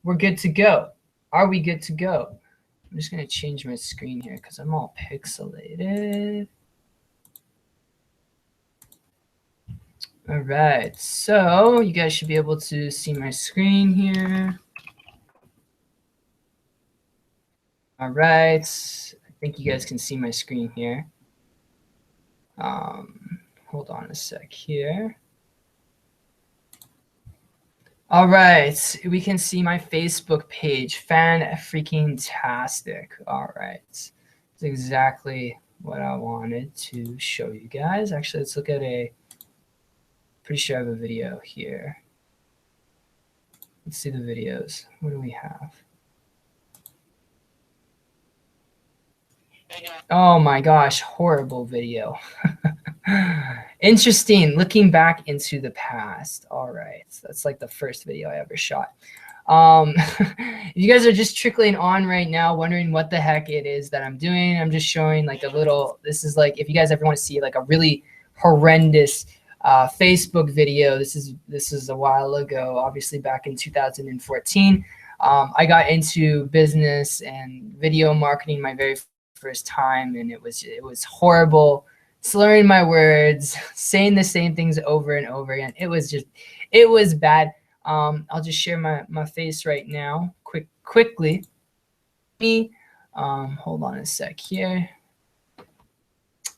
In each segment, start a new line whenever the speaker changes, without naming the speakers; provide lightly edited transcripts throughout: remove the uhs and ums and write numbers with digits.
we're good to go. Are we good to go? I'm just going to change my screen here because I'm all pixelated. All right, so you guys should be able to see my screen here. All right, I think you guys can see my screen here. Hold on a sec here. All right, we can see my Facebook page. Fan-freaking-tastic. All right, that's exactly what I wanted to show you guys. Actually, let's look at pretty sure I have a video here. Let's see the videos. What do we have? Oh my gosh, horrible video. Interesting, looking back into the past. All right, so that's like the first video I ever shot. If you guys are just trickling on right now, wondering what the heck it is that I'm doing, I'm just showing like a little, this is like, if you guys ever want to see like a really horrendous Facebook video, this is a while ago, obviously back in 2014. I got into business and video marketing my very first time, and it was horrible, slurring my words, saying the same things over and over again. It was bad. I'll just share my face right now quickly. Hold on a sec here.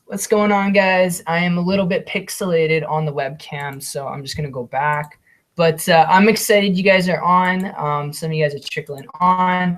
What's going on, guys? I am a little bit pixelated on the webcam, so I'm just gonna go back. But I'm excited you guys are on. Some of you guys are trickling on.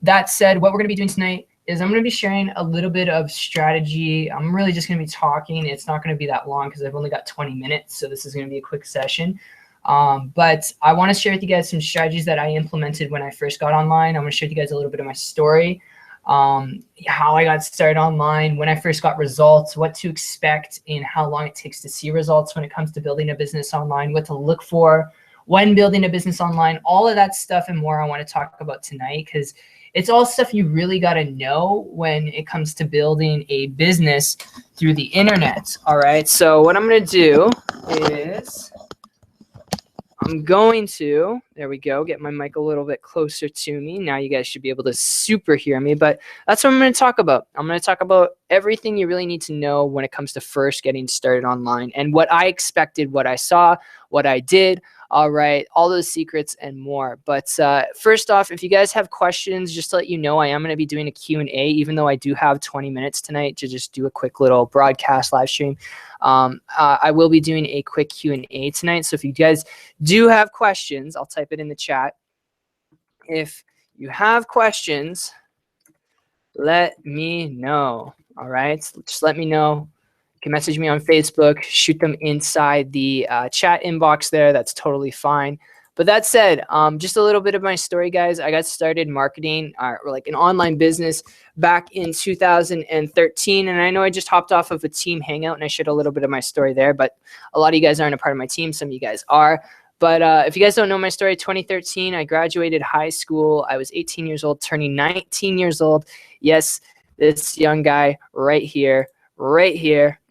That said, what we're gonna be doing tonight is I'm going to be sharing a little bit of strategy. I'm really just going to be talking. It's not going to be that long because I've only got 20 minutes, so this is going to be a quick session. But I want to share with you guys some strategies that I implemented when I first got online. I'm going to share with you guys a little bit of my story, how I got started online, when I first got results, what to expect, and how long it takes to see results when it comes to building a business online, what to look for when building a business online, all of that stuff and more I want to talk about tonight, because it's all stuff you really got to know when it comes to building a business through the internet. All right, so what I'm going to do is I'm going to, there we go, get my mic a little bit closer to me. Now you guys should be able to super hear me, but that's what I'm going to talk about. I'm going to talk about everything you really need to know when it comes to first getting started online and what I expected, what I saw, what I did. All right, all those secrets and more. But first off, if you guys have questions, just to let you know, I am going to be doing a Q&A, even though I do have 20 minutes tonight to just do a quick little broadcast live stream. I will be doing a quick Q&A tonight. So if you guys do have questions, I'll type it in the chat. If you have questions, let me know. All right, so just let me know. You can message me on Facebook, shoot them inside the chat inbox there. That's totally fine. But that said, just a little bit of my story, guys. I got started marketing like an online business back in 2013. And I know I just hopped off of a team hangout and I shared a little bit of my story there. But a lot of you guys aren't a part of my team. Some of you guys are. But if you guys don't know my story, 2013, I graduated high school. I was 18 years old, turning 19 years old. Yes, this young guy right here.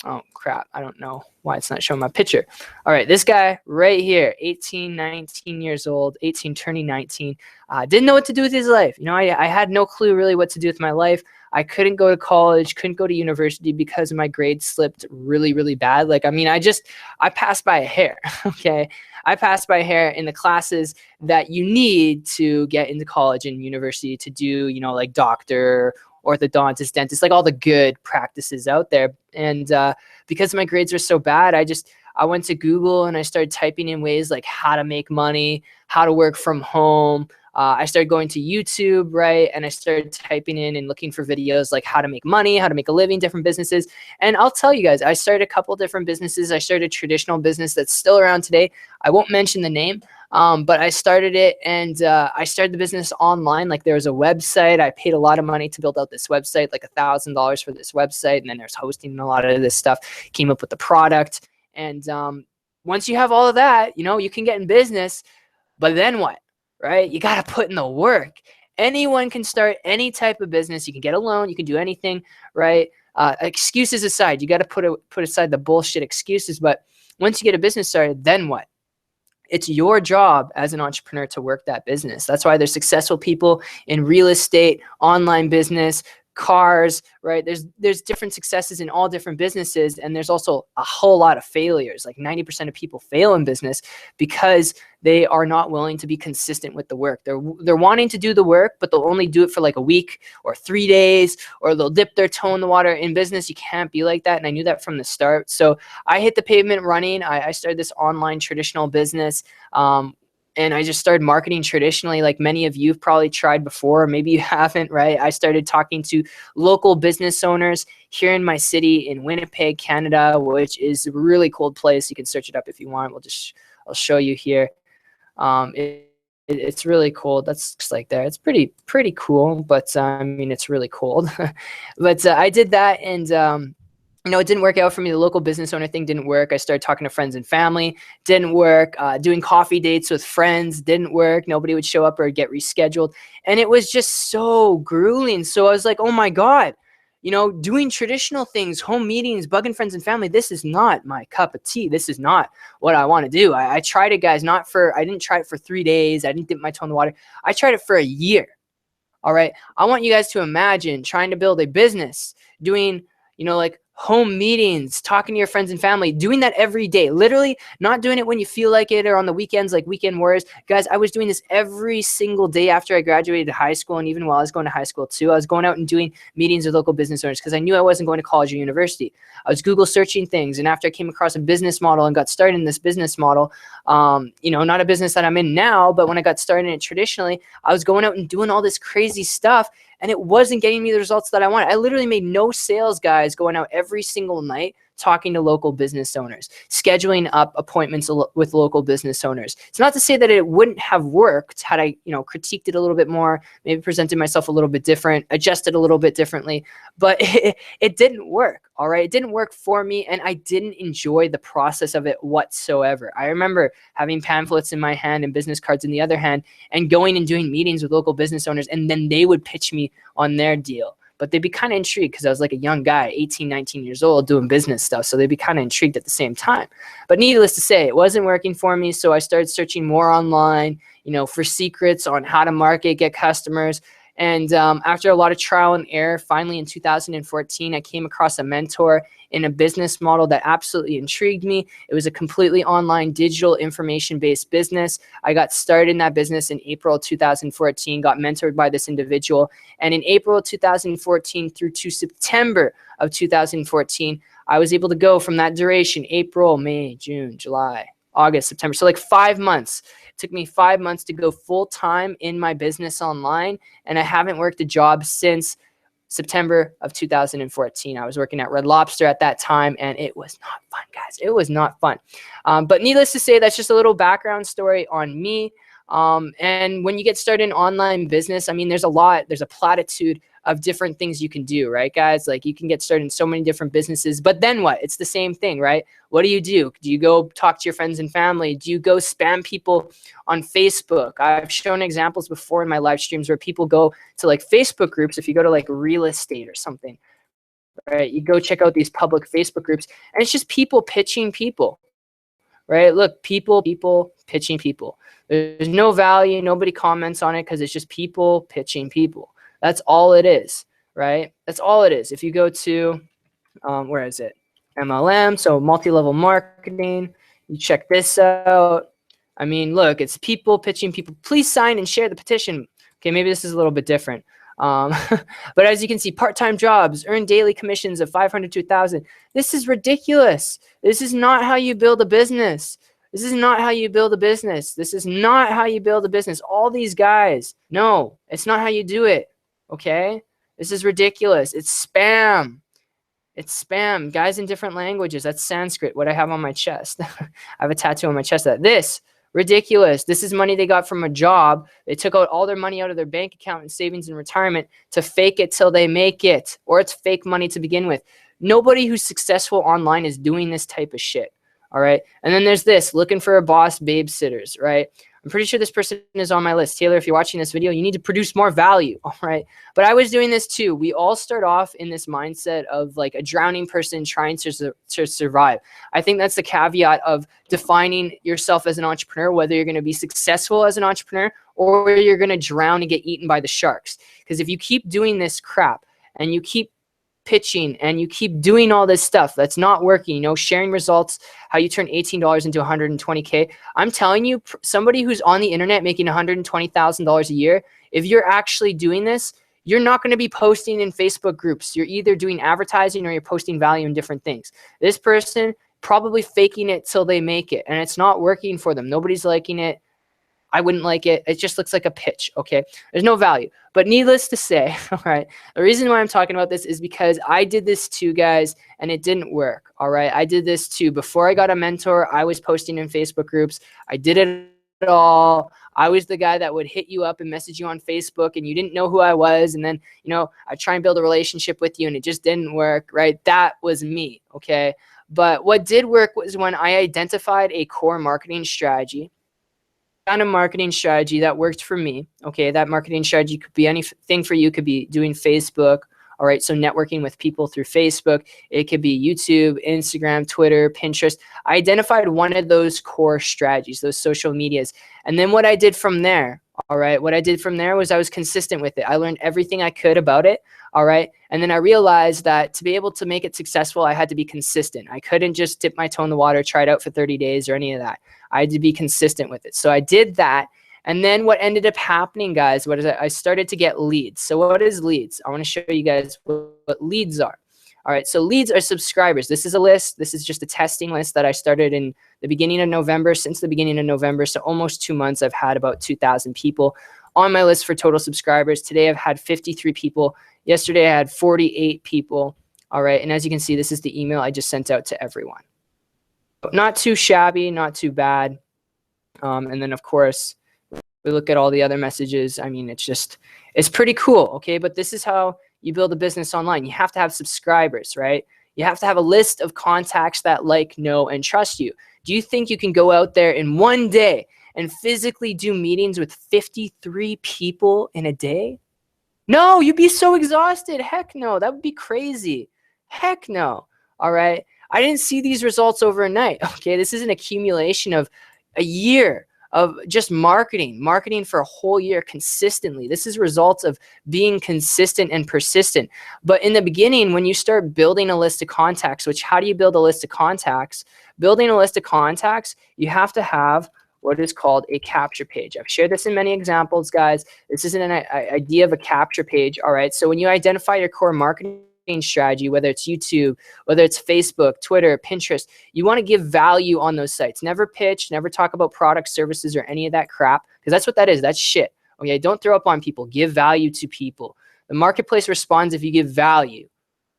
Oh, crap. I don't know why it's not showing my picture. All right, this guy right here, 18, 19 years old, 18 turning 19. Didn't know what to do with his life. You know, I had no clue really what to do with my life. I couldn't go to college, couldn't go to university because my grades slipped really, really bad. Like, I mean, I passed by a hair, okay? I passed by a hair in the classes that you need to get into college and university to do, you know, like doctor, orthodontist, dentist, like all the good practices out there. And because my grades were so bad, I went to Google and I started typing in ways like how to make money, how to work from home. I started going to YouTube, right? And I started typing in and looking for videos like how to make money, how to make a living, different businesses. And I'll tell you guys, I started a couple different businesses. I started a traditional business that's still around today. I won't mention the name. But I started it, and I started the business online. Like, there was a website. I paid a lot of money to build out this website, like $1,000 for this website. And then there's hosting and a lot of this stuff. Came up with the product. And once you have all of that, you know, you can get in business. But then what, right? You got to put in the work. Anyone can start any type of business. You can get a loan. You can do anything, right? Excuses aside, you got to put aside the bullshit excuses. But once you get a business started, then what? It's your job as an entrepreneur to work that business. That's why there's successful people in real estate, online business, cars, right? There's different successes in all different businesses, and there's also a whole lot of failures. Like 90% of people fail in business because they are not willing to be consistent with the work. They're wanting to do the work, but they'll only do it for like a week or 3 days, or they'll dip their toe in the water. In business, you can't be like that, and I knew that from the start. So I hit the pavement running. I started this online traditional business. And I just started marketing traditionally, like many of you've probably tried before, or maybe you haven't, right? I started talking to local business owners here in my city in Winnipeg, Canada, which is a really cool place. You can search it up if you want. I'll show you here. It's really cold. That's just like there. It's pretty cool, but I mean, it's really cold. But I did that, and it didn't work out for me. The local business owner thing didn't work. I started talking to friends and family. Didn't work. Doing coffee dates with friends didn't work. Nobody would show up or get rescheduled. And it was just so grueling. So I was like, oh my God, doing traditional things, home meetings, bugging friends and family, this is not my cup of tea. This is not what I want to do. I tried it, guys, I didn't try it for 3 days. I didn't dip my toe in the water. I tried it for a year. All right. I want you guys to imagine trying to build a business, doing, like home meetings, talking to your friends and family, doing that every day, literally not doing it when you feel like it or on the weekends, like weekend warriors. Guys, I was doing this every single day after I graduated high school. And even while I was going to high school too, I was going out and doing meetings with local business owners because I knew I wasn't going to college or university. I was Google searching things. And after I came across a business model and got started in this business model, not a business that I'm in now, but when I got started in it traditionally, I was going out and doing all this crazy stuff. And it wasn't getting me the results that I wanted. I literally made no sales, guys, going out every single night, talking to local business owners, scheduling up appointments with local business owners. It's not to say that it wouldn't have worked had I, critiqued it a little bit more, maybe presented myself a little bit different, adjusted a little bit differently, but it didn't work. All right. It didn't work for me, and I didn't enjoy the process of it whatsoever. I remember having pamphlets in my hand and business cards in the other hand and going and doing meetings with local business owners, and then they would pitch me on their deal. But they'd be kind of intrigued because I was like a young guy, 18, 19 years old, doing business stuff. So they'd be kind of intrigued at the same time. But needless to say, it wasn't working for me. So I started searching more online, for secrets on how to market, get customers. And after a lot of trial and error, finally in 2014, I came across a mentor in a business model that absolutely intrigued me. It was a completely online, digital, information-based business. I got started in that business in April 2014, got mentored by this individual. And in April 2014 through to September of 2014, I was able to go from that duration, April, May, June, July, August, September. So like 5 months. It took me 5 months to go full time in my business online. And I haven't worked a job since September of 2014. I was working at Red Lobster at that time, and it was not fun, guys. It was not fun. But needless to say, that's just a little background story on me. And when you get started in online business, I mean, there's a platitude of different things you can do, right, guys? Like you can get started in so many different businesses, but then what? It's the same thing, right? What do? Do you go talk to your friends and family? Do you go spam people on Facebook? I've shown examples before in my live streams where people go to like Facebook groups. If you go to like real estate or something, right? You go check out these public Facebook groups, and it's just people pitching people, right? Look, people pitching people. There's no value. Nobody comments on it because it's just people pitching people. That's all it is, right? That's all it is. If you go to, where is it? MLM, so multi-level marketing. You check this out. I mean, look, it's people pitching people. Please sign and share the petition. Okay, maybe this is a little bit different. But as you can see, part-time jobs, earn daily commissions of 500 to 1,000. This is ridiculous. This is not how you build a business. This is not how you build a business. This is not how you build a business. All these guys, no, it's not how you do it. Okay? This is ridiculous. It's spam. It's spam. Guys in different languages. That's Sanskrit, what I have on my chest. I have a tattoo on my chest that this, ridiculous. This is money they got from a job. They took out all their money out of their bank account and savings and retirement to fake it till they make it. Or it's fake money to begin with. Nobody who's successful online is doing this type of shit. All right. And then there's this, looking for a boss, babysitters, right? I'm pretty sure this person is on my list. Taylor, if you're watching this video, you need to produce more value. All right. But I was doing this too. We all start off in this mindset of like a drowning person trying to survive. I think that's the caveat of defining yourself as an entrepreneur, whether you're going to be successful as an entrepreneur or you're going to drown and get eaten by the sharks. Because if you keep doing this crap and you keep pitching and you keep doing all this stuff that's not working, you know, sharing results, how you turn $18 into 120K. I'm telling you, somebody who's on the internet making $120,000 a year, if you're actually doing this, you're not going to be posting in Facebook groups. You're either doing advertising or you're posting value in different things. This person probably faking it till they make it, and it's not working for them. Nobody's liking it. I wouldn't like it. It just looks like a pitch, okay? There's no value. But needless to say, all right, the reason why I'm talking about this is because I did this too, guys, and it didn't work, all right? I did this too. Before I got a mentor, I was posting in Facebook groups. I did it all. I was the guy that would hit you up and message you on Facebook, and you didn't know who I was. And then, you know, I'd try and build a relationship with you, and it just didn't work, right? That was me, okay? But what did work was when I identified a core marketing strategy, found a marketing strategy that worked for me. Okay, that marketing strategy could be anything for you. Could be doing Facebook. All right, so networking with people through Facebook. It could be YouTube, Instagram, Twitter, Pinterest. I identified one of those core strategies, those social medias. And then what I did from there, all right, what I did from there was I was consistent with it. I learned everything I could about it. All right. And then I realized that to be able to make it successful, I had to be consistent. I couldn't just dip my toe in the water, try it out for 30 days or any of that. I had to be consistent with it. So I did that. And then what ended up happening, guys, what is it? I started to get leads. So what is leads? I want to show you guys what leads are. All right. So leads are subscribers. This is a list. This is just a testing list that I started in the beginning of November. Since the beginning of November, so almost 2 months, I've had about 2,000 people on my list for total subscribers. Today, I've had 53 people. Yesterday, I had 48 people. All right. And as you can see, this is the email I just sent out to everyone. Not too shabby, not too bad. And then, of course, we look at all the other messages. I mean, it's pretty cool. Okay. But this is how you build a business online. You have to have subscribers, right? You have to have a list of contacts that like, know, and trust you. Do you think you can go out there in one day and physically do meetings with 53 people in a day? No, you'd be so exhausted. Heck no, that would be crazy. Heck no. All right. I didn't see these results overnight. Okay. This is an accumulation of a year of just marketing for a whole year consistently. This is results of being consistent and persistent. But in the beginning, when you start building a list of contacts, which how do you build a list of contacts? Building a list of contacts, you have to have what is called a capture page. I've shared this in many examples, guys. This isn't an idea of a capture page. All right. So when you identify your core marketing strategy, whether it's YouTube, whether it's Facebook, Twitter, Pinterest, you want to give value on those sites. Never pitch, never talk about products, services, or any of that crap, because that's what that is. That's shit. Okay. Don't throw up on people. Give value to people. The marketplace responds if you give value.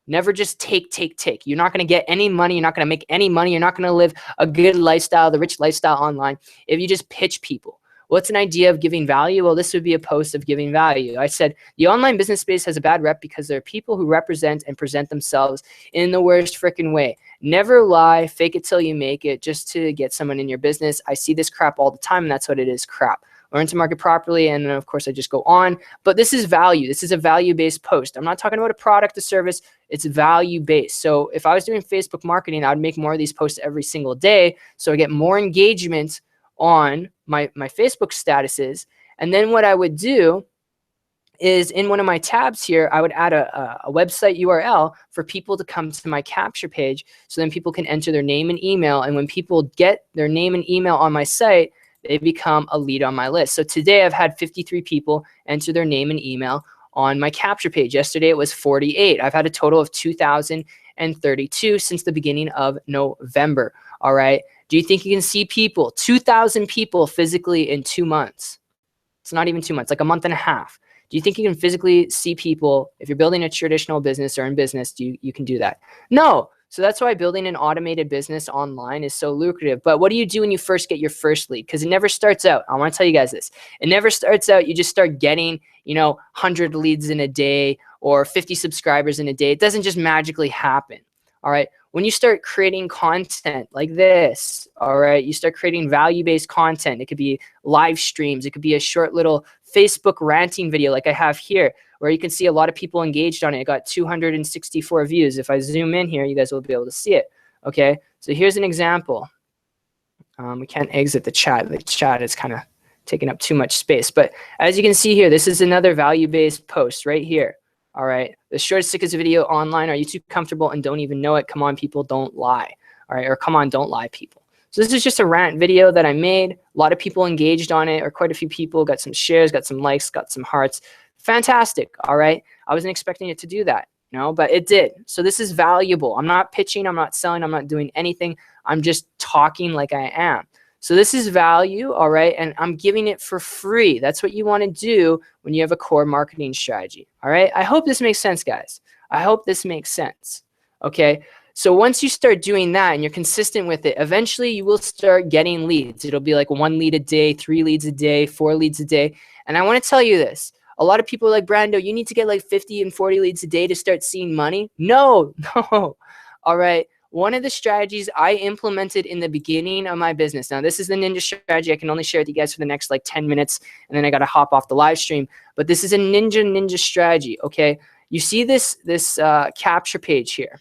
Never just take. You're not going to get any money. You're not going to make any money. You're not going to live a good lifestyle, the rich lifestyle online, if you just pitch people. What's an idea of giving value? Well, this would be a post of giving value. I said the online business space has a bad rep because there are people who represent and present themselves in the worst freaking way. Never lie, fake it till you make it just to get someone in your business. I see this crap all the time, and that's what it is, crap. Learn to market properly, and then of course I just go on. But this is value. This is a value-based post. I'm not talking about a product or service. It's value-based. So if I was doing Facebook marketing, I would make more of these posts every single day so I get more engagement on my Facebook statuses. And then what I would do is in one of my tabs here, I would add a website URL for people to come to my capture page. So then people can enter their name and email. And when people get their name and email on my site, they become a lead on my list. So today I've had 53 people enter their name and email on my capture page. Yesterday it was 48. I've had a total of 2,032 since the beginning of November. All right. Do you think you can see people, 2,000 people physically in 2 months? It's not even 2 months, like a month and a half. Do you think you can physically see people if you're building a traditional business or in business? You can do that? No. So that's why building an automated business online is so lucrative. But what do you do when you first get your first lead? Because it never starts out. I want to tell you guys this. It never starts out. You just start getting, 100 leads in a day or 50 subscribers in a day. It doesn't just magically happen. All right. when you start creating content like this, all right, you start creating value-based content. It could be live streams. It could be a short little Facebook ranting video like I have here, where you can see a lot of people engaged on it. It got 264 views. If I zoom in here, you guys will be able to see it. Okay, so here's an example. We can't exit the chat. The chat is kind of taking up too much space. But as you can see here, this is another value-based post right here. All right, the short, sickest video online. Are you too comfortable and don't even know it? Come on, people, don't lie. All right, or come on, don't lie, people. So this is just a rant video that I made. A lot of people engaged on it, or quite a few people, got some shares, got some likes, got some hearts. Fantastic, all right? I wasn't expecting it to do that, you know, but it did. So this is valuable. I'm not pitching, I'm not selling, I'm not doing anything. I'm just talking like I am. So this is value, all right? And I'm giving it for free. That's what you want to do when you have a core marketing strategy, all right? I hope this makes sense, guys. I hope this makes sense, okay? So once you start doing that and you're consistent with it, eventually you will start getting leads. It'll be like 1 lead a day, 3 leads a day, 4 leads a day. And I want to tell you this. A lot of people are like, Brando, you need to get like 50 and 40 leads a day to start seeing money. No, no. All right. One of the strategies I implemented in the beginning of my business. Now, this is the ninja strategy. I can only share with you guys for the next like 10 minutes, and then I got to hop off the live stream. But this is a ninja strategy, okay? You see this capture page here.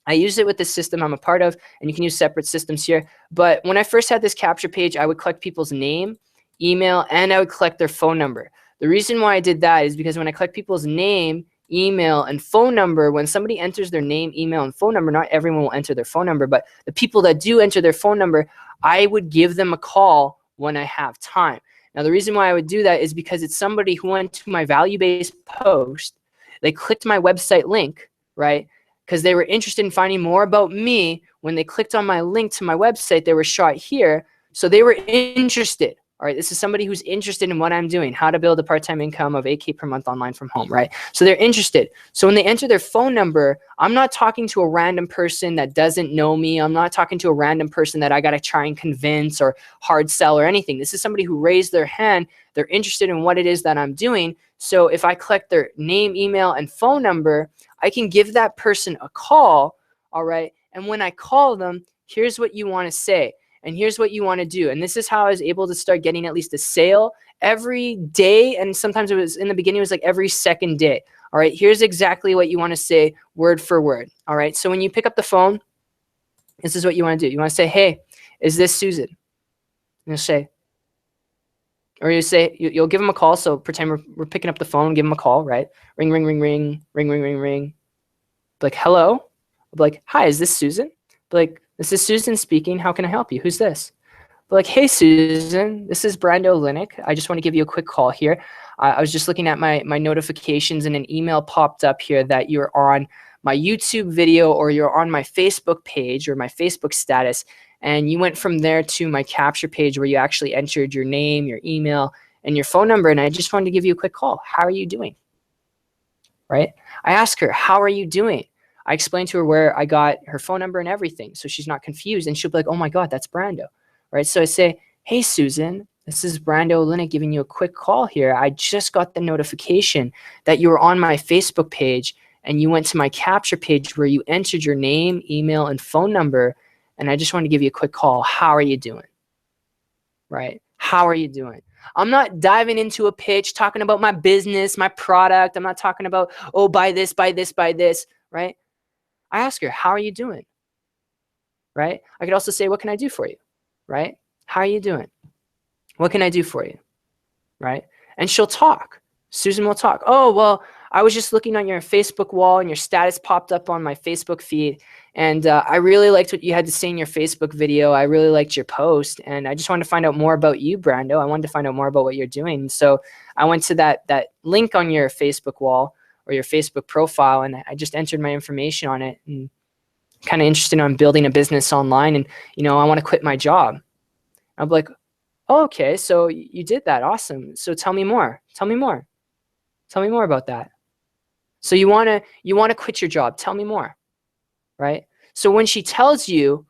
I use it with the system I'm a part of, and you can use separate systems here. But when I first had this capture page, I would collect people's name, email, and I would collect their phone number. The reason why I did that is because when I collect people's name, email, and phone number, when somebody enters their name, email, and phone number, not everyone will enter their phone number, but the people that do enter their phone number, I would give them a call when I have time. Now, the reason why I would do that is because it's somebody who went to my value-based post, they clicked my website link, right? Because they were interested in finding more about me. When they clicked on my link to my website, they were shot here. So they were interested. All right, this is somebody who's interested in what I'm doing, how to build a part-time income of $8K per month online from home, right? So they're interested. So when they enter their phone number, I'm not talking to a random person that doesn't know me. I'm not talking to a random person that I got to try and convince or hard sell or anything. This is somebody who raised their hand. They're interested in what it is that I'm doing. So if I collect their name, email, and phone number, I can give that person a call, all right? And when I call them, here's what you want to say. And here's what you want to do. And this is how I was able to start getting at least a sale every day. And sometimes it was in the beginning, it was like every second day. All right, here's exactly what you want to say word for word. All right, so when you pick up the phone, this is what you want to do. You want to say, hey, is this Susan? And you'll say, or you say, you'll give them a call. So pretend we're picking up the phone, give them a call, right? Ring, ring, ring, ring, ring, ring, ring, ring. Be like, hello? I'll be like, hi, is this Susan? Be like, this is Susan speaking. How can I help you? Who's this? Be like, hey, Susan, this is Brando Linick. I just want to give you a quick call here. I was just looking at my notifications, and an email popped up here that you're on my YouTube video, or you're on my Facebook page or my Facebook status. And you went from there to my capture page where you actually entered your name, your email, and your phone number. And I just wanted to give you a quick call. How are you doing? Right? I asked her, how are you doing? I explained to her where I got her phone number and everything, so she's not confused, and she'll be like, oh my God, that's Brando, right? So I say, hey, Susan, this is Brando Linick giving you a quick call here. I just got the notification that you were on my Facebook page, and you went to my capture page where you entered your name, email, and phone number, and I just want to give you a quick call. How are you doing? Right? How are you doing? I'm not diving into a pitch, talking about my business, my product. I'm not talking about, oh, buy this, buy this, buy this, right? I ask her, how are you doing? Right? I could also say, what can I do for you? Right? How are you doing? What can I do for you? Right? And she'll talk. Susan will talk. Oh, well, I was just looking on your Facebook wall, and your status popped up on my Facebook feed. And I really liked what you had to say in your Facebook video. I really liked your post. And I just wanted to find out more about you, Brando. I wanted to find out more about what you're doing. So I went to that link on your Facebook wall, or your Facebook profile, and I just entered my information on it, and kind of interested in building a business online, and I want to quit my job. I'm like, oh, okay, so you did that, awesome. So tell me more. Tell me more. Tell me more about that. So you want to quit your job. Tell me more, right? So when she tells you,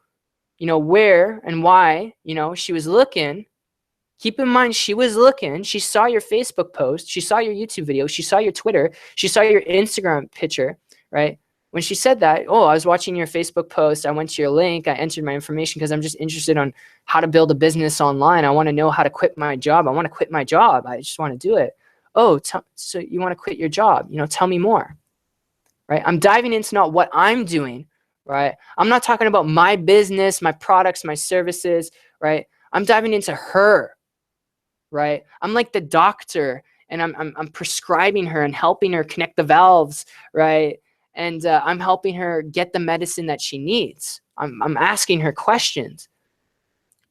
where and why, she was looking. Keep in mind, she was looking. She saw your Facebook post. She saw your YouTube video. She saw your Twitter. She saw your Instagram picture, right? when she said that, oh, I was watching your Facebook post. I went to your link. I entered my information because I'm just interested on how to build a business online. I want to know how to quit my job. I want to quit my job. I just want to do it. Oh, so you want to quit your job? Tell me more, right? I'm diving into not what I'm doing, right? I'm not talking about my business, my products, my services, right? I'm diving into her, right? I'm like the doctor, and I'm prescribing her and helping her connect the valves, right? And I'm helping her get the medicine that she needs. I'm asking her questions,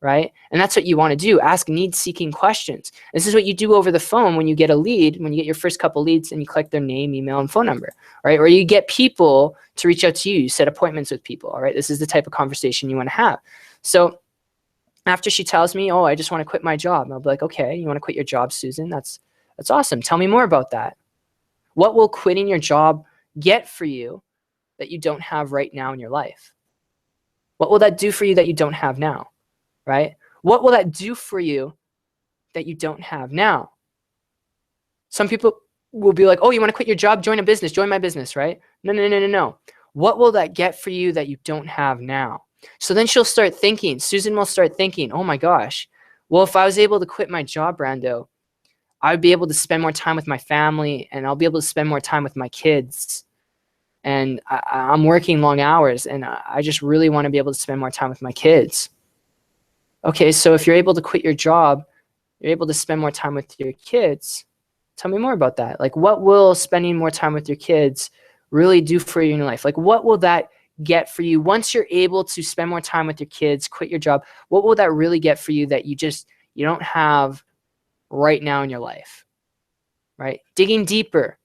right? And that's what you want to do. Ask need-seeking questions. This is what you do over the phone when you get a lead, when you get your first couple leads and you collect their name, email, and phone number, right? Or you get people to reach out to you. You set appointments with people, all right? This is the type of conversation you want to have. So after she tells me, oh, I just want to quit my job, I'll be like, okay, you want to quit your job, Susan? That's awesome. Tell me more about that. What will quitting your job get for you that you don't have right now in your life? What will that do for you that you don't have now, right? What will that do for you that you don't have now? Some people will be like, oh, you want to quit your job? Join a business, join my business, right? No. What will that get for you that you don't have now? So then she'll start thinking, Susan will start thinking, oh my gosh, well, if I was able to quit my job, Brando, I'd be able to spend more time with my family, and I'll be able to spend more time with my kids. And I'm working long hours, and I just really want to be able to spend more time with my kids. Okay, so if you're able to quit your job, you're able to spend more time with your kids. Tell me more about that. Like, what will spending more time with your kids really do for you in your life? Like, what will that get for you once you're able to spend more time with your kids, quit your job? What will that really get for you that you don't have right now in your life, right? Digging deeper,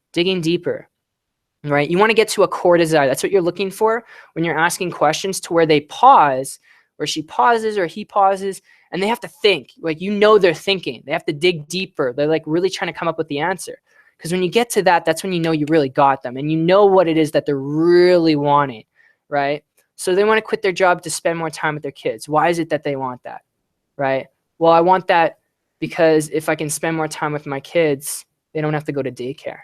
right? You want to get to a core desire. That's what you're looking for when you're asking questions, to where they pause, where she pauses or he pauses, and they have to think. Like, they're thinking. They have to dig deeper. They're like really trying to come up with the answer. Because when you get to that, that's when you know you really got them, and you know what it is that they're really wanting, right? So they want to quit their job to spend more time with their kids. Why is it that they want that, right? Well, I want that because if I can spend more time with my kids, they don't have to go to daycare.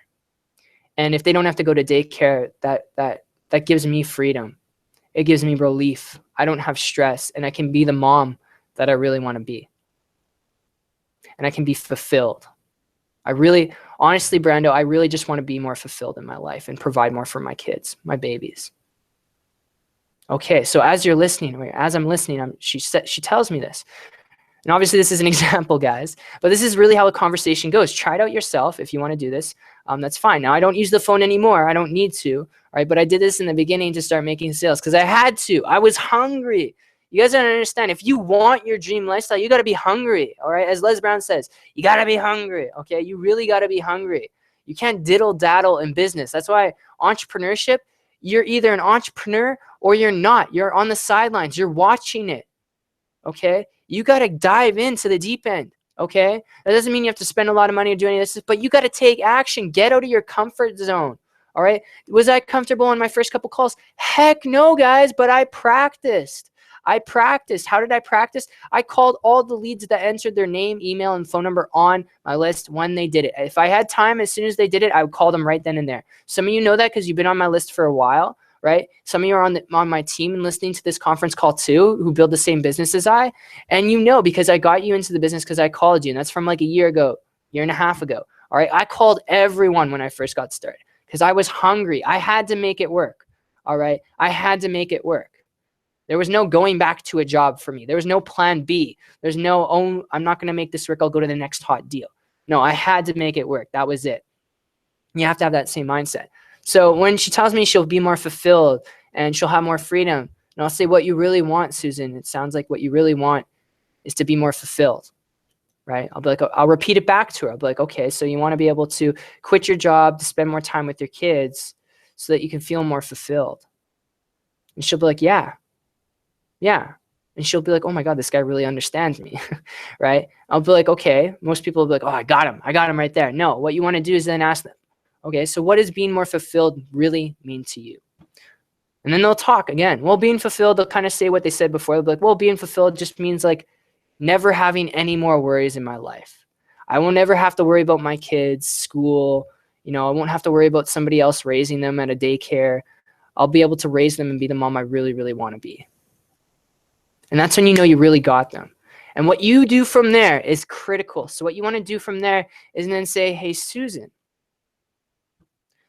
And if they don't have to go to daycare, that gives me freedom. It gives me relief. I don't have stress, and I can be the mom that I really want to be. And I can be fulfilled. Honestly, Brando, I really just want to be more fulfilled in my life and provide more for my kids, my babies. Okay, so as I'm listening, she tells me this. And obviously this is an example, guys, but this is really how a conversation goes. Try it out yourself if you want to do this. That's fine. Now, I don't use the phone anymore. I don't need to, right? But I did this in the beginning to start making sales because I had to. I was hungry. You guys don't understand. If you want your dream lifestyle, you got to be hungry, all right? As Les Brown says, you got to be hungry, okay? You really got to be hungry. You can't diddle-daddle in business. That's why entrepreneurship, you're either an entrepreneur or you're not. You're on the sidelines. You're watching it, okay? You got to dive into the deep end, okay? That doesn't mean you have to spend a lot of money or do any of this, but you got to take action. Get out of your comfort zone, all right? Was I comfortable on my first couple calls? Heck no, guys, but I practiced. How did I practice? I called all the leads that entered their name, email, and phone number on my list when they did it. If I had time, as soon as they did it, I would call them right then and there. Some of you know that because you've been on my list for a while, right? Some of you are on my team and listening to this conference call too, who build the same business as I. And you know, because I got you into the business because I called you. And that's from like a year and a half ago. All right. I called everyone when I first got started because I was hungry. I had to make it work. All right. I had to make it work. There was no going back to a job for me. There was no plan B. There's no, oh, I'm not going to make this work. I'll go to the next hot deal. No, I had to make it work. That was it. You have to have that same mindset. So when she tells me she'll be more fulfilled and she'll have more freedom, and I'll say, what you really want, Susan, it sounds like what you really want is to be more fulfilled, right? I'll be like, I'll repeat it back to her. I'll be like, okay, so you want to be able to quit your job to spend more time with your kids so that you can feel more fulfilled. And she'll be like, yeah. And she'll be like, oh my God, this guy really understands me, right? I'll be like, okay. Most people will be like, oh, I got him right there. No, what you want to do is then ask them, okay, so what does being more fulfilled really mean to you? And then they'll talk again. Well, being fulfilled, they'll kind of say what they said before. They'll be like, well, being fulfilled just means like never having any more worries in my life. I will never have to worry about my kids, school. I won't have to worry about somebody else raising them at a daycare. I'll be able to raise them and be the mom I really, really want to be. And that's when you know you really got them. And what you do from there is critical. So what you want to do from there is then say, hey, Susan,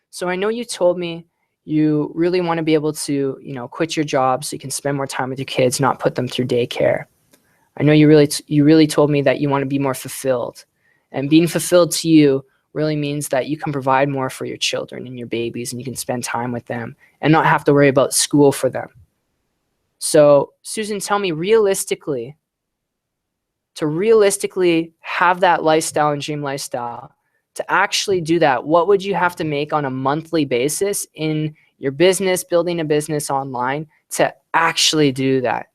so I know you told me you really want to be able to, quit your job so you can spend more time with your kids, not put them through daycare. I know you really told me that you want to be more fulfilled. And being fulfilled to you really means that you can provide more for your children and your babies, and you can spend time with them and not have to worry about school for them. So, Susan, tell me realistically, to realistically have that lifestyle and dream lifestyle, to actually do that, what would you have to make on a monthly basis in your business, building a business online, to actually do that?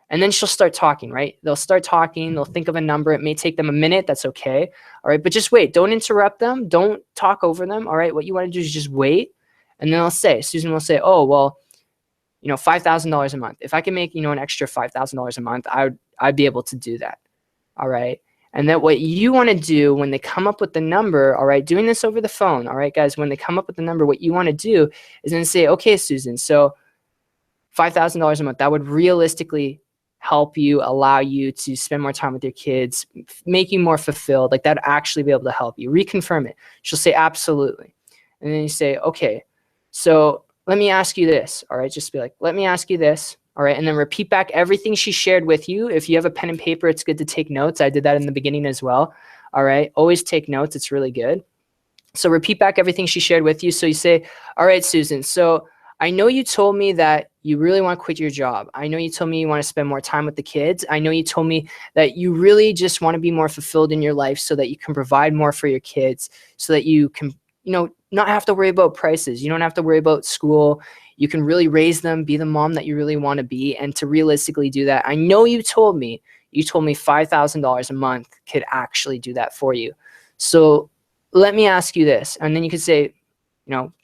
And then she'll start talking, right? They'll start talking. They'll think of a number. It may take them a minute. That's okay. All right. But just wait. Don't interrupt them. Don't talk over them. All right. What you want to do is just wait. And then Susan will say, oh, well, $5,000 a month. If I can make, an extra $5,000 a month, I'd be able to do that. All right. And then what you want to do when they come up with the number, all right, doing this over the phone, all right, guys, when they come up with the number, what you want to do is then say, okay, Susan, so $5,000 a month, that would realistically help you, allow you to spend more time with your kids, make you more fulfilled. Like, that'd actually be able to help you. Reconfirm it. She'll say, absolutely. And then you say, okay, so let me ask you this. All right. Just be like, let me ask you this. All right. And then repeat back everything she shared with you. If you have a pen and paper, it's good to take notes. I did that in the beginning as well. All right. Always take notes. It's really good. So repeat back everything she shared with you. So you say, all right, Susan, so I know you told me that you really want to quit your job. I know you told me you want to spend more time with the kids. I know you told me that you really just want to be more fulfilled in your life so that you can provide more for your kids, so that you can, not have to worry about prices. You don't have to worry about school. You can really raise them, be the mom that you really want to be. And to realistically do that, I know you told me $5,000 a month could actually do that for you. So let me ask you this. And then you could say,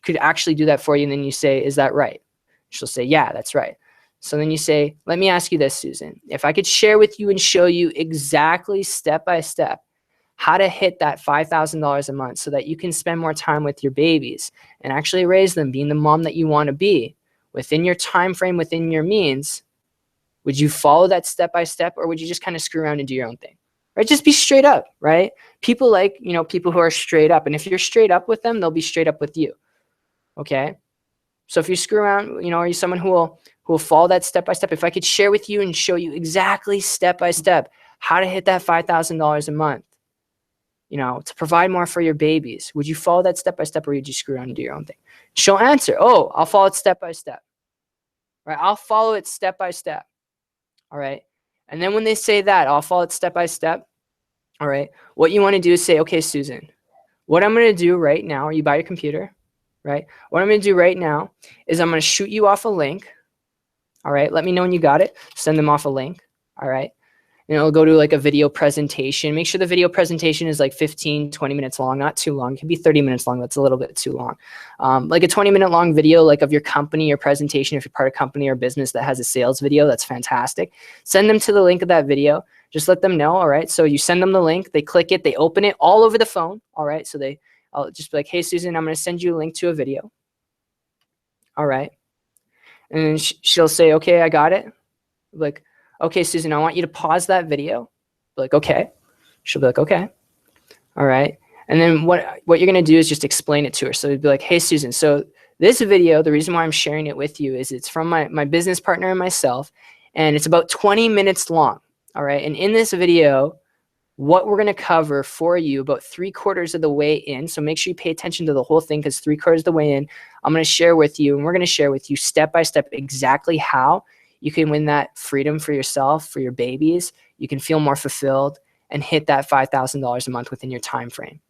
could actually do that for you. And then you say, is that right? She'll say, yeah, that's right. So then you say, let me ask you this, Susan. If I could share with you and show you exactly step by step how to hit that $5,000 a month so that you can spend more time with your babies and actually raise them, being the mom that you want to be within your time frame, within your means, would you follow that step by step, or would you just kind of screw around and do your own thing? Right? Just be straight up, right? People like, people who are straight up. And if you're straight up with them, they'll be straight up with you. Okay? So if you screw around, are you someone who will follow that step by step? If I could share with you and show you exactly step by step how to hit that $5,000 a month, to provide more for your babies, would you follow that step by step, or would you screw around and do your own thing? She'll answer, oh, I'll follow it step by step. Right? I'll follow it step by step. All right? And then when they say that, I'll follow it step by step. All right? What you want to do is say, okay, Susan, what I'm going to do right now, are you by your computer? Right? What I'm going to do right now is I'm going to shoot you off a link. All right? Let me know when you got it. Send them off a link. All right? And it'll go to like a video presentation. Make sure the video presentation is like 15, 20 minutes long, not too long. It can be 30 minutes long. That's a little bit too long. Like a 20-minute long video, like of your company or presentation. If you're part of a company or business that has a sales video, that's fantastic. Send them to the link of that video. Just let them know. All right. So you send them the link, they click it, they open it all over the phone. All right. So I'll just be like, hey, Susan, I'm going to send you a link to a video. All right. And then she'll say, okay, I got it. Like, okay, Susan, I want you to pause that video. Be like, okay. She'll be like, okay. All right. And then what you're going to do is just explain it to her. So it'd be like, hey, Susan, so this video, the reason why I'm sharing it with you is it's from my business partner and myself, and it's about 20 minutes long. All right. And in this video, what we're going to cover for you about 3/4 of the way in. So make sure you pay attention to the whole thing, because 3/4 of the way in, I'm going to share with you, and we're going to share with you step by step exactly how you can win that freedom for yourself, for your babies. You can feel more fulfilled and hit that $5,000 a month within your time frame.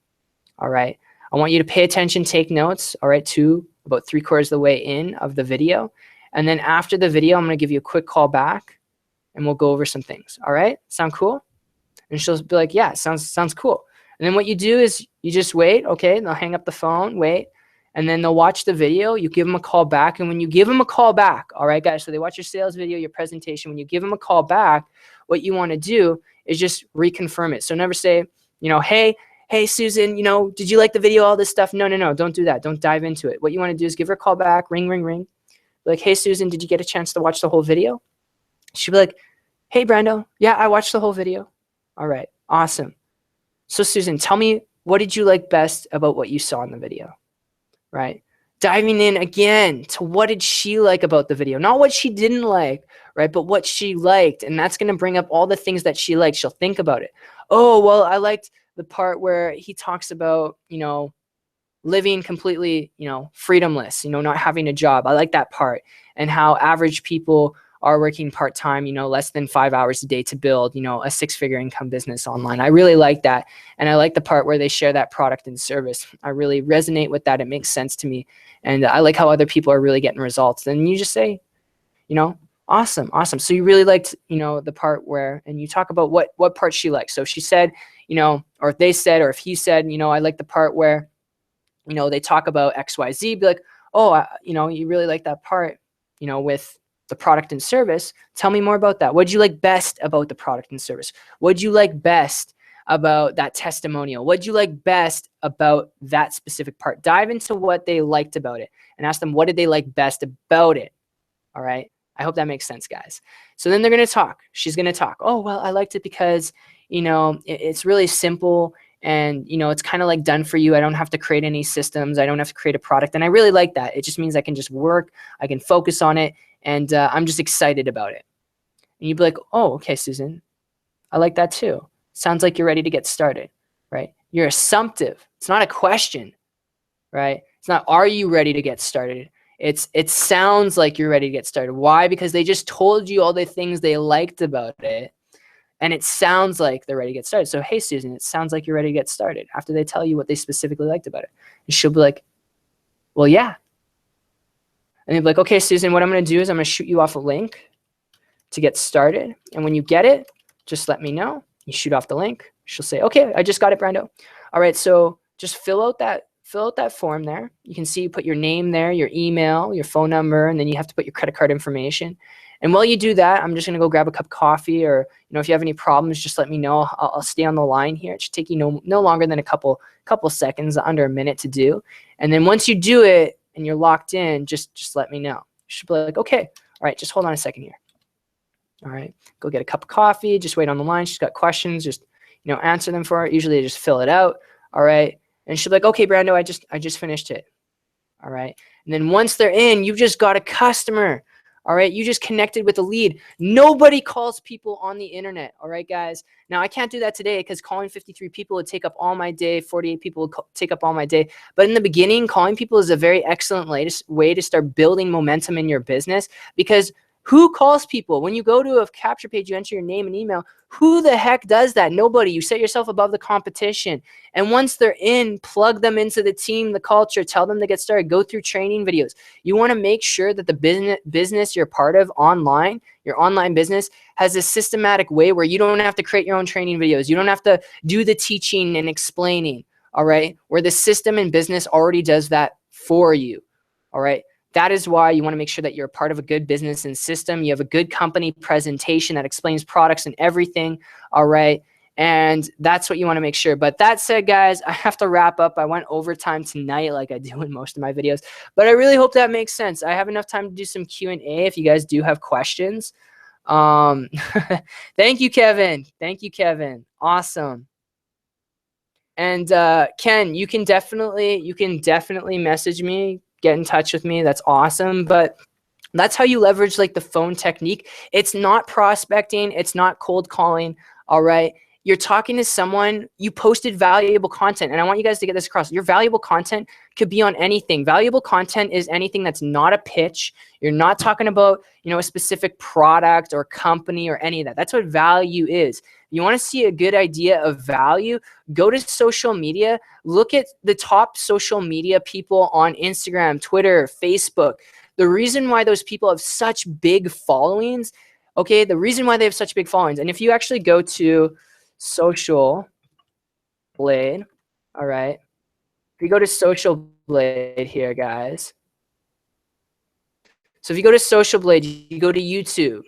All right. I want you to pay attention, take notes, all right, to about 3/4 of the way in of the video. And then after the video, I'm going to give you a quick call back and we'll go over some things. All right. Sound cool? And she'll be like, yeah, sounds cool. And then what you do is you just wait. Okay. They'll hang up the phone, wait. And then they'll watch the video. You give them a call back. And when you give them a call back, all right, guys, so they watch your sales video, your presentation. When you give them a call back, what you want to do is just reconfirm it. So never say, hey, Susan, did you like the video, all this stuff? No, don't do that. Don't dive into it. What you want to do is give her a call back, ring, ring, ring. Like, hey, Susan, did you get a chance to watch the whole video? She'd be like, hey, Brando, yeah, I watched the whole video. All right, awesome. So Susan, tell me, what did you like best about what you saw in the video, right? Diving in again to what did she like about the video, not what she didn't like, right? But what she liked. And that's going to bring up all the things that she liked. She'll think about it. Oh, well, I liked the part where he talks about, living completely, freedomless, not having a job. I like that part, and how average people are working part-time, less than 5 hours a day to build, a 6-figure income business online. I really like that. And I like the part where they share that product and service. I really resonate with that. It makes sense to me. And I like how other people are really getting results. And you just say, awesome, awesome. So you really liked, the part where, and you talk about what part she liked. So if she said, or if they said, or if he said, I like the part where, they talk about XYZ, be like, oh, you really like that part, with the product and service. Tell me more about that. What did you like best about the product and service? What did you like best about that testimonial? What did you like best about that specific part? Dive into what they liked about it and ask them, what did they like best about it? All right. I hope that makes sense, guys. So then they're going to talk. She's going to talk. Oh, well, I liked it because, it's really simple. And, it's kind of like done for you. I don't have to create any systems. I don't have to create a product. And I really like that. It just means I can just work. I can focus on it. And I'm just excited about it. And you'd be like, oh, okay, Susan, I like that too. Sounds like you're ready to get started, right? You're assumptive. It's not a question, right? It's not, are you ready to get started? It sounds like you're ready to get started. Why? Because they just told you all the things they liked about it. And it sounds like they're ready to get started. So, hey, Susan, it sounds like you're ready to get started after they tell you what they specifically liked about it. And she'll be like, well, yeah. And they'll be like, okay, Susan, what I'm going to do is I'm going to shoot you off a link to get started. And when you get it, just let me know. You shoot off the link. She'll say, okay, I just got it, Brando. All right, so just fill out that form there. You can see you put your name there, your email, your phone number, and then you have to put your credit card information. And while you do that, I'm just going to go grab a cup of coffee, or, if you have any problems, just let me know. I'll stay on the line here. It should take you no longer than a couple seconds, under a minute to do. And then once you do it and you're locked in, just let me know. You should be like, okay, all right, just hold on a second here. All right, go get a cup of coffee. Just wait on the line. She's got questions. Just, answer them for her. Usually they just fill it out. All right. And she'll be like, okay, Brando, I just finished it. All right. And then once they're in, you've just got a customer. All right. You just connected with a lead. Nobody calls people on the internet. All right, guys. Now, I can't do that today because calling 53 people would take up all my day. 48 people would take up all my day. But in the beginning, calling people is a very excellent way to start building momentum in your business, because who calls people? When you go to a capture page, you enter your name and email. Who the heck does that? Nobody. You set yourself above the competition. And once they're in, plug them into the team, the culture, tell them to get started, go through training videos. You want to make sure that the business you're part of online, your online business, has a systematic way where you don't have to create your own training videos. You don't have to do the teaching and explaining, all right? Where the system and business already does that for you, all right? That is why you want to make sure that you're a part of a good business and system. You have a good company presentation that explains products and everything. All right. And that's what you want to make sure. But that said, guys, I have to wrap up. I went overtime tonight like I do in most of my videos. But I really hope that makes sense. I have enough time to do some Q&A if you guys do have questions. Thank you, Kevin. Thank you, Kevin. Awesome. And Ken, you can definitely message me. Get in touch with me. That's awesome. But that's how you leverage like the phone technique. It's not prospecting. It's not cold calling. All right. You're talking to someone, you posted valuable content. And I want you guys to get this across. Your valuable content could be on anything. Valuable content is anything that's not a pitch. You're not talking about, a specific product or company or any of that. That's what value is. You want to see a good idea of value, go to social media, look at the top social media people on Instagram, Twitter, Facebook. The reason why those people have such big followings, okay, the reason why they have such big followings, and if you actually go to Social Blade, all right, if you go to Social Blade here, guys. So if you go to Social Blade, you go to YouTube,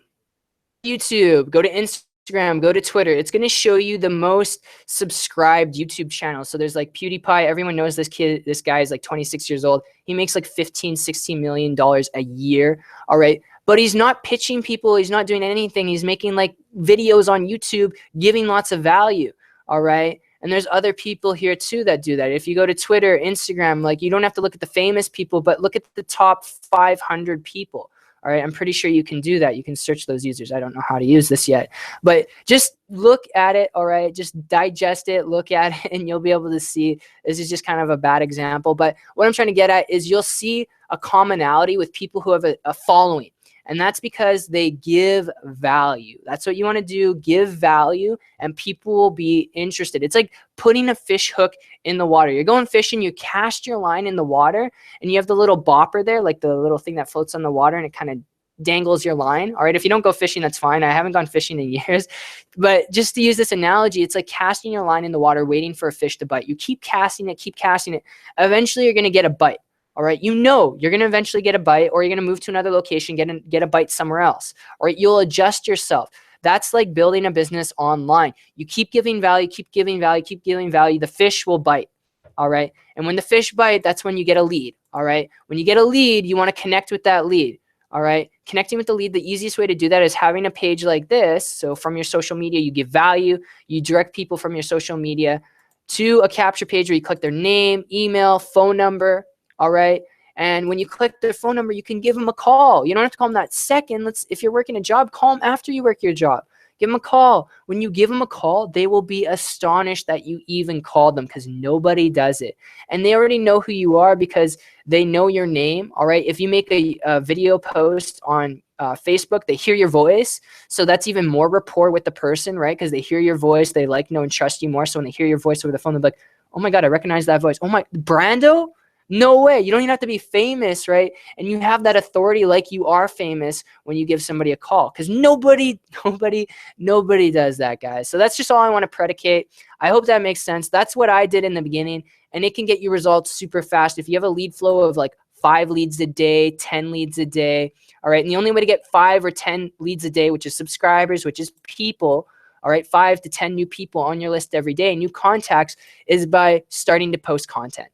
go to Instagram, Instagram, go to Twitter. It's going to show you the most subscribed YouTube channels. So there's like PewDiePie. Everyone knows this kid. This guy is like 26 years old. He makes like $15-16 million a year. All right. But he's not pitching people. He's not doing anything. He's making like videos on YouTube, giving lots of value. All right. And there's other people here too that do that. If you go to Twitter, Instagram, like you don't have to look at the famous people, but look at the top 500 people. All right, I'm pretty sure you can do that. You can search those users. I don't know how to use this yet, but just look at it. All right, just digest it, look at it, and you'll be able to see. This is just kind of a bad example, but what I'm trying to get at is you'll see a commonality with people who have a following. And that's because they give value. That's what you want to do. Give value and people will be interested. It's like putting a fish hook in the water. You're going fishing, you cast your line in the water and you have the little bopper there, like the little thing that floats on the water and it kind of dangles your line. All right, if you don't go fishing, that's fine. I haven't gone fishing in years. But just to use this analogy, it's like casting your line in the water, waiting for a fish to bite. You keep casting it, keep casting it. Eventually, you're going to get a bite. All right, you know you're going to eventually get a bite or you're going to move to another location, get a bite somewhere else. All right, you'll adjust yourself. That's like building a business online. You keep giving value, keep giving value, keep giving value. The fish will bite. All right, and when the fish bite, that's when you get a lead. All right, when you get a lead, you want to connect with that lead. All right, connecting with the lead, the easiest way to do that is having a page like this. So from your social media, you give value, you direct people from your social media to a capture page where you click their name, email, phone number. All right. And when you click their phone number, you can give them a call. You don't have to call them that second. If you're working a job, call them after you work your job. Give them a call. When you give them a call, they will be astonished that you even called them because nobody does it. And they already know who you are because they know your name. All right. If you make a video post on Facebook, they hear your voice. So that's even more rapport with the person, right? Because they hear your voice. They like, know, and trust you more. So when they hear your voice over the phone, they're like, oh my God, I recognize that voice. Oh my, Brando? No way. You don't even have to be famous, right? And you have that authority like you are famous when you give somebody a call because nobody does that, guys. So that's just all I want to predicate. I hope that makes sense. That's what I did in the beginning, and it can get you results super fast. If you have a lead flow of like 5 leads a day, 10 leads a day, all right, and the only way to get 5 or 10 leads a day, which is subscribers, which is people, all right, 5 to 10 new people on your list every day, new contacts, is by starting to post content.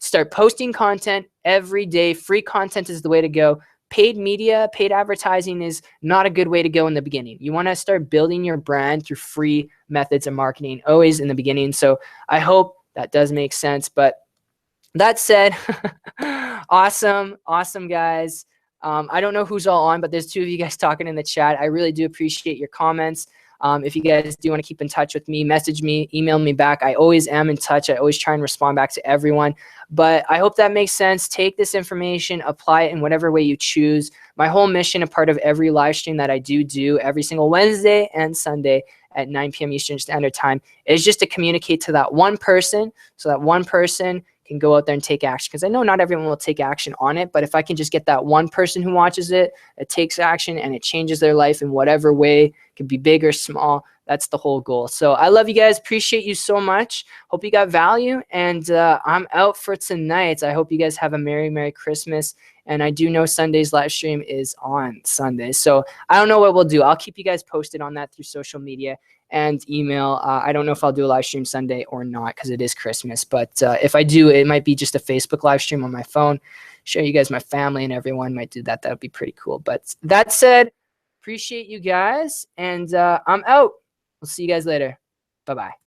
Start posting content every day. Free content is the way to go. Paid media, paid advertising is not a good way to go in the beginning. You want to start building your brand through free methods of marketing, always in the beginning. So I hope that does make sense. But that said, awesome, guys. I don't know who's all on, but there's 2 of you guys talking in the chat. I really do appreciate your comments. If you guys do want to keep in touch with me, message me, email me back. I always am in touch. I always try and respond back to everyone. But I hope that makes sense. Take this information, apply it in whatever way you choose. My whole mission, a part of every live stream that I do every single Wednesday and Sunday at 9 p.m. Eastern Standard Time, is just to communicate to that one person so that one person can go out there and take action. Because I know not everyone will take action on it, but if I can just get that one person who watches it, that takes action and it changes their life in whatever way, it could be big or small, that's the whole goal. So I love you guys. Appreciate you so much. Hope you got value. And I'm out for tonight. I hope you guys have a Merry Christmas. And I do know Sunday's live stream is on Sunday. So I don't know what we'll do. I'll keep you guys posted on that through social media and email. I don't know if I'll do a live stream Sunday or not because it is Christmas. But if I do, it might be just a Facebook live stream on my phone. Show you guys my family and everyone might do that. That would be pretty cool. But that said, appreciate you guys. And I'm out. We'll see you guys later. Bye-bye.